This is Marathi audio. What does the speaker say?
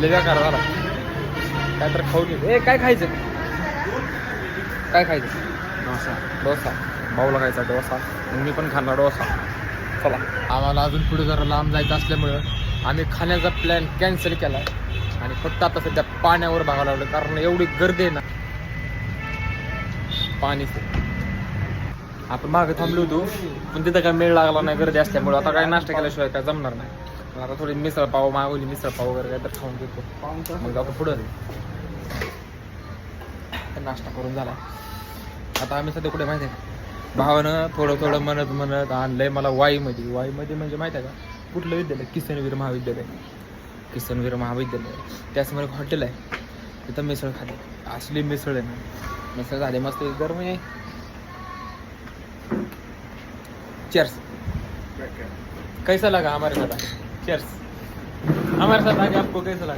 लेगा करा झाला काय तर खाऊ घे. ए काय खायचं काय खायचं? डोसा. भाऊला खायचा डोसा, मी पण खाणार डोसा. चला आम्हाला अजून पुढे जरा लांब जायचं असल्यामुळं आम्ही खाण्याचा प्लॅन कॅन्सल केला आहे आणि फक्त आता सध्या पाण्यावर बघावं लागलं कारण एवढी गर्दी आहे ना. पाणीच आपण मागे थांबलो होतो पण तिथं काय मेळ लागला नाही गर्दी असल्यामुळं. आता काय नाश्ता केल्याशिवाय काय जमणार नाही. आता थोडी मिसळ पाव मागवली, मिसळ पाव वगैरे काय तर खाऊन घेतो मग आता पुढं नाश्ता करून झाला. आता आम्ही सध्या कुठे माहिती आहे भावानं थोडं म्हणत आणलंय मला वाईमध्ये म्हणजे माहिती आहे का कुठलं विद्यालय? किसनवीर महाविद्यालय. त्यासमोर एक हॉटेल आहे तिथं मिसळ खाली. असली मिसळ आहे ना, मिसळ झाली मस्त गरम आहे. चेयर्स. कैसा लगा हमारे साथ? चेयर्स. हमारे साथ आके आपको कैसा लगा?